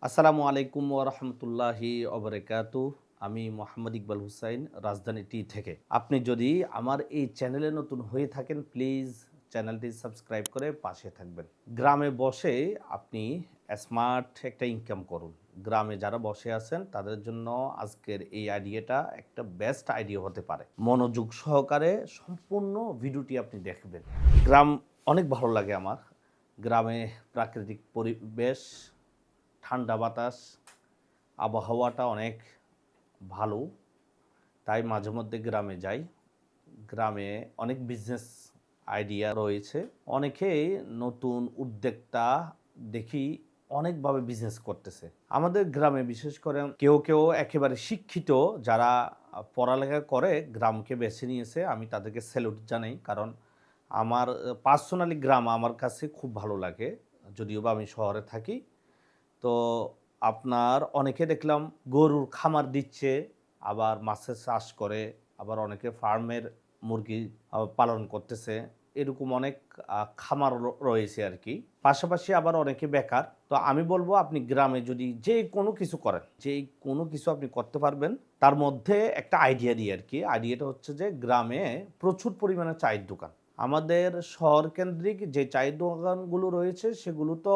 আসসালামু আলাইকুম ওয়া রাহমাতুল্লাহি ওয়া বারাকাতুহু। আমি মোহাম্মদ ইকবাল হুসাইন, রাজধানী টি থেকে। আপনি যদি আমার এই চ্যানেলে নতুন হয়ে থাকেন, প্লিজ চ্যানেলটি সাবস্ক্রাইব করে পাশে থাকবেন। গ্রামে বসে আপনি স্মার্ট একটা ইনকাম করুন। গ্রামে যারা বসে আছেন তাদের জন্য আজকের এই আইডিয়াটা একটা বেস্ট আইডিয়া হতে পারে। মনোযোগ সহকারে সম্পূর্ণ ভিডিওটি আপনি দেখবেন। গ্রাম অনেক ভালো লাগে আমার। গ্রামে প্রাকৃতিক পরিবেশ, ঠান্ডা বাতাস, আবহাওয়াটা অনেক ভালো। তাই মাঝে মধ্যে গ্রামে যাই। গ্রামে অনেক বিজনেস আইডিয়া রয়েছে। অনেকেই নতুন উদ্যোক্তা দেখি অনেকভাবে বিজনেস করতেছে। আমাদের গ্রামে বিশেষ করে কেউ একেবারে শিক্ষিত যারা পড়ালেখা করে গ্রামকে বেছে নিয়েছে। আমি তাদেরকে স্যালুট জানাই। কারণ আমার পার্সোনালি গ্রাম আমার কাছে খুব ভালো লাগে। যদিও বা আমি শহরে থাকি। তো আপনার অনেকে দেখলাম গরুর খামার দিচ্ছে, আবার মাছের চাষ করে, আবার অনেকে ফার্মের মুরগি পালন করতেছে। এরকম অনেক খামার রয়েছে আর কি। পাশাপাশি আবার অনেকে বেকার। তো আমি বলবো আপনি গ্রামে যদি যে কোনো কিছু করেন, যে কোনো কিছু আপনি করতে পারবেন, তার মধ্যে একটা আইডিয়া দিই আর কি। আইডিয়াটা হচ্ছে যে গ্রামে প্রচুর পরিমাণে চায়ের দোকান। আমাদের শহর কেন্দ্রিক যে চায়ের দোকানগুলো রয়েছে সেগুলো তো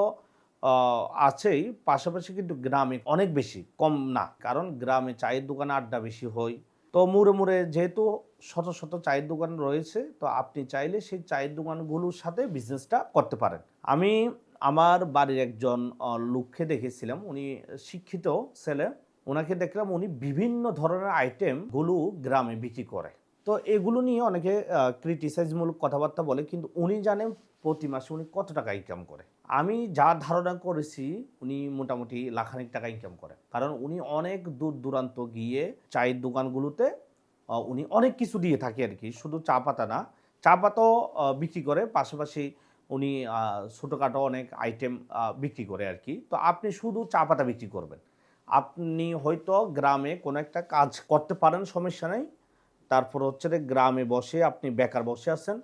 আছেই, পাশাপাশি কিন্তু গ্রামে অনেক বেশি, কম না। কারণ গ্রামে চায়ের দোকানে আড্ডা বেশি হয়। তো মুড়ে যেহেতু শত চায়ের দোকান রয়েছে, তো আপনি চাইলে সেই চায়ের দোকানগুলোর সাথে বিজনেসটা করতে পারেন। আমি আমার বাড়ির একজন লোককে দেখেছিলাম, উনি শিক্ষিত ছেলে। ওনাকে দেখলাম উনি বিভিন্ন ধরনের আইটেমগুলো গ্রামে বিক্রি করে। তো এগুলো নিয়ে অনেকে ক্রিটিসাইজমূলক কথাবার্তা বলে, কিন্তু উনি জানেন প্রতি মাসে উনি কত টাকা ইনকাম করে। আমি যা ধারণা করেছি উনি মোটামুটি লাখানিক টাকা ইনকাম করে। কারণ উনি অনেক দূর দূরান্ত গিয়ে চায়ের দোকানগুলোতে উনি অনেক কিছু দিয়ে থাকে আর কি। শুধু চা পাতা না, চা পাতাও বিক্রি করে, পাশাপাশি উনি ছোটোখাটো অনেক আইটেম বিক্রি করে আর কি। তো আপনি শুধু চা পাতা বিক্রি করবেন। আপনি হয়তো গ্রামে কোনো একটা কাজ করতে পারেন, সমস্যা নেই। তারপর হচ্ছে যে গ্রামে বসে আপনি বেকার বসে আছেন,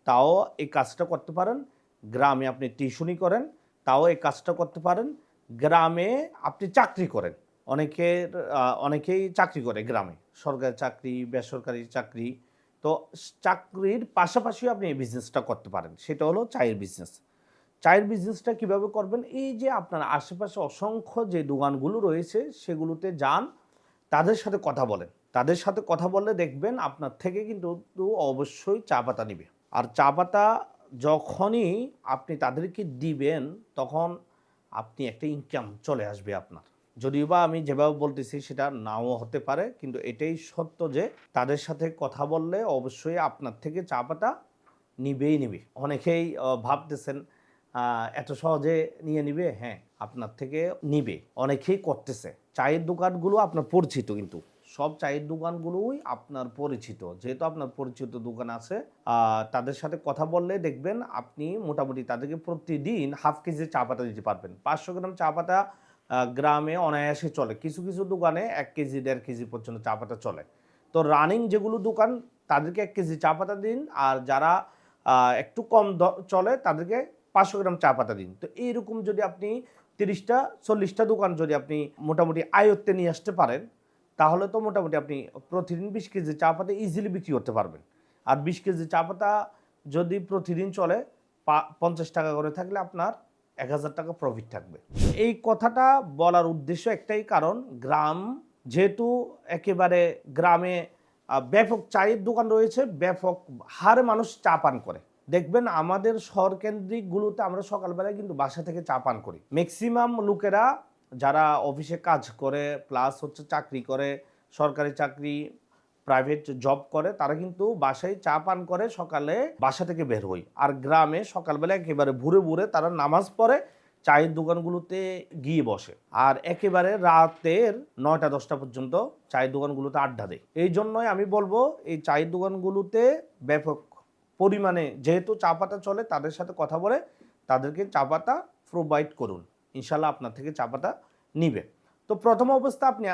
তাও এই কাজটা করতে পারেন। গ্রামে আপনি টিউশনি করেন, তাও এই কাজটা করতে পারেন। গ্রামে আপনি চাকরি করেন। অনেকের অনেকেই চাকরি করে গ্রামে। সরকারি চাকরি, বেসরকারি চাকরি। তো চাকরির পাশাপাশিও আপনি এই বিজনেসটা করতে পারেন। সেটা হলো চায়ের বিজনেস। চায়ের বিজনেসটা কিভাবে করবেন? এই যে আপনার আশেপাশে অসংখ্য যে দোকানগুলো রয়েছে সেগুলোতে যান, তাদের সাথে কথা বলেন। তাদের সাথে কথা বললে দেখবেন আপনার থেকে কিন্তু অবশ্যই চা পাতা নিবে। আর চা পাতা যখনই আপনি তাদেরকে দিবেন, তখন আপনি একটা ইনকাম চলে আসবে আপনার। যদিও বা আমি যেভাবে বলতেছি সেটা নাও হতে পারে, কিন্তু এটাই সত্য যে তাদের সাথে কথা বললে অবশ্যই আপনার থেকে চা পাতা নিবেই নিবে। অনেকেই ভাবতেছেন এত সহজে নিয়ে নিবে। হ্যাঁ, আপনার থেকে নিবে। অনেকেই করতেছে। চায়ের দোকানগুলো আপনার পরিচিত কিন্তু। সব চায়ের দোকানগুলোই আপনার পরিচিত। যেহেতু আপনার পরিচিত দোকান আছে, তাদের সাথে কথা বললে দেখবেন আপনি মোটামুটি তাদেরকে প্রতিদিন হাফ কেজি চা পাতা দিতে পারবেন। ৫০০ গ্রাম চা পাতা গ্রামে অনায়াসে চলে। কিছু দোকানে ১ কেজি ১.৫ কেজি পর্যন্ত চা পাতা চলে। তো রানিং যেগুলো দোকান তাদেরকে ১ কেজি চা পাতা দিন, আর যারা একটু কম চলে তাদেরকে ৫০০ গ্রাম চা পাতা দিন। তো এইরকম যদি আপনি ৩০টা ৪০টা দোকান যদি আপনি মোটামুটি আয়ত্তে নিয়ে আসতে পারেন, তাহলে তো মোটামুটি আপনি প্রতিদিন ২০ কেজি চা পাতা ইজিলি বিক্রি করতে পারবেন। আর ২০ কেজি চা পাতা যদি প্রতিদিন চলে, ৫০ টাকা করে থাকলে আপনার ১,০০০ টাকা প্রফিট থাকবে। এই কথাটা বলার উদ্দেশ্য একটাই, কারণ গ্রাম যেহেতু একেবারে গ্রামে ব্যাপক চায়ের দোকান রয়েছে, ব্যাপক হারে মানুষ চা পান করে। দেখবেন আমাদের শহরকেন্দ্রিকগুলোতে আমরা সকালবেলায় কিন্তু বাসা থেকে চা পান করি। ম্যাক্সিমাম লোকেরা যারা অফিসে কাজ করে, প্লাস হচ্ছে চাকরি করে, সরকারি চাকরি, প্রাইভেট জব করে, তারা কিন্তু বাসায় চা পান করে সকালে বাসা থেকে বের হই। আর গ্রামে সকালবেলা একেবারে ভোরে তারা নামাজ পড়ে চায়ের দোকানগুলোতে গিয়ে বসে। আর একেবারে রাতের ৯টা ১০টা পর্যন্ত চায়ের দোকানগুলোতে আড্ডা দেয়। এই জন্যই আমি বলবো এই চায়ের দোকানগুলোতে ব্যাপক পরিমাণে যেহেতু চা পাতা চলে, তাদের সাথে কথা বলে তাদেরকে চা পাতা প্রোভাইড করুন। ইনশাল্লাহ আপনার থেকে চা পাতা নিবে। তো প্রথম অবস্থা আপনি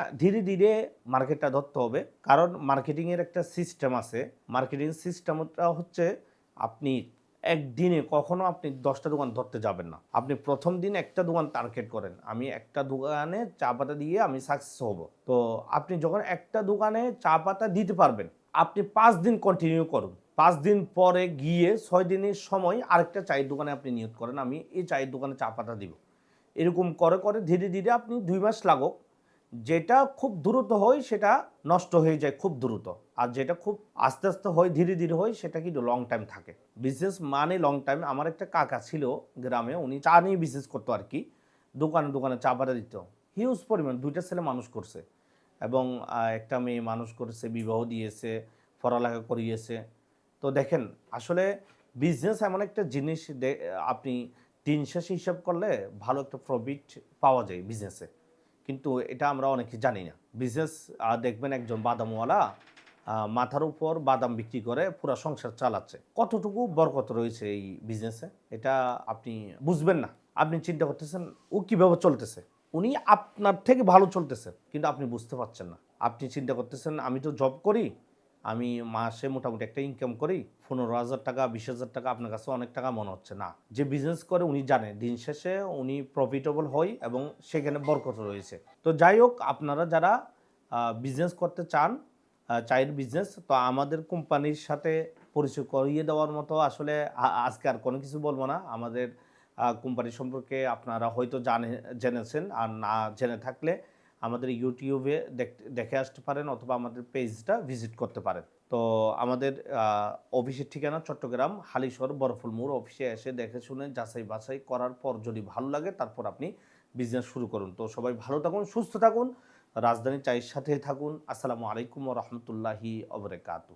ধীরে মার্কেটটা ধরতে হবে। কারণ মার্কেটিংয়ের একটা সিস্টেম আছে। মার্কেটিং সিস্টেমটা হচ্ছে আপনি একদিনে কখনো আপনি 10টা দোকান ধরতে যাবেন না। আপনি প্রথম দিন একটা দোকান টার্গেট করেন, আমি একটা দোকানে চা পাতা দিয়ে আমি সাকসেস হব। তো আপনি যখন একটা দোকানে চা পাতা দিতে পারবেন, আপনি 5 দিন কন্টিনিউ করুন। 5 দিন পরে গিয়ে 6 দিনের সময় আরেকটা চায়ের দোকানে আপনি নিয়ত করেন, আমি এই চায়ের দোকানে চা পাতা দিব। এরকম করে করে ধীরে ধীরে আপনি 2 মাস লাগুক, যেটা খুব দ্রুত হয় সেটা নষ্ট হয়ে যায় খুব দ্রুত, আর যেটা খুব আস্তে আস্তে হয় ধীরে ধীরে হয় সেটা কিন্তু লং টাইম থাকে। বিজনেস মানে লং টাইম। আমার একটা কাকা ছিল গ্রামে, উনি চা নিয়ে বিজনেস করতো আর কি, দোকানে দোকানে চা পাতা দিত। হিউজ পরিমাণ 2টা ছেলে মানুষ করছে এবং একটা মেয়ে মানুষ করেছে, বিবাহ দিয়েছে, পড়ালেখা করিয়েছে। তো দেখেন আসলে বিজনেস এমন একটা জিনিস, আপনি দিন শেষে হিসাব করলে ভালো একটা প্রফিট পাওয়া যায় বিজনেসে, কিন্তু এটা আমরা অনেকে জানি না। বিজনেস দেখবেন একজন বাদামওয়ালা মাথার উপর বাদাম বিক্রি করে পুরো সংসার চালাচ্ছে, কতটুকু বরকত রয়েছে এই বিজনেসে এটা আপনি বুঝবেন না। আপনি চিন্তা করতেছেন ও কীভাবে চলতেছে, উনি আপনার থেকে ভালো চলতেছে কিন্তু আপনি বুঝতে পারছেন না। আপনি চিন্তা করতেছেন আমি তো জব করি, আমি মাসে মোটামুটি একটা ইনকাম করি 15,000 টাকা 20,000 টাকা, আপনার কাছে অনেক টাকা মনে হচ্ছে না। যে বিজনেস করে উনি জানে দিন শেষে উনি প্রফিটেবল হয় এবং সেখানে বরকত রয়েছে। তো যাই হোক, আপনারা যারা বিজনেস করতে চান, চায়ের বিজনেস, তো আমাদের কোম্পানির সাথে পরিচয় করিয়ে দেওয়ার মতো আসলে আজকে আর কোনো কিছু বলবো না। আমাদের কোম্পানি সম্পর্কে আপনারা হয়তো জেনেছেন, আর না জেনে থাকলে আমাদের ইউটিউবে দেখে আসতে পারেন অথবা আমাদের পেজটা ভিজিট করতে পারেন। তো আমাদের অফিসের ঠিকানা চট্টগ্রাম হালিশহর বরফুল মোড়। অফিসে এসে দেখে শুনে যাচাই বাছাই করার পর যদি ভালো লাগে তারপর আপনি বিজনেস শুরু করুন। তো সবাই ভালো থাকুন, সুস্থ থাকুন, রাজধানী চায়ের সাথে থাকুন। আসসালামু আলাইকুম ওয়া রাহমাতুল্লাহি ওয়া বারাকাতুহু।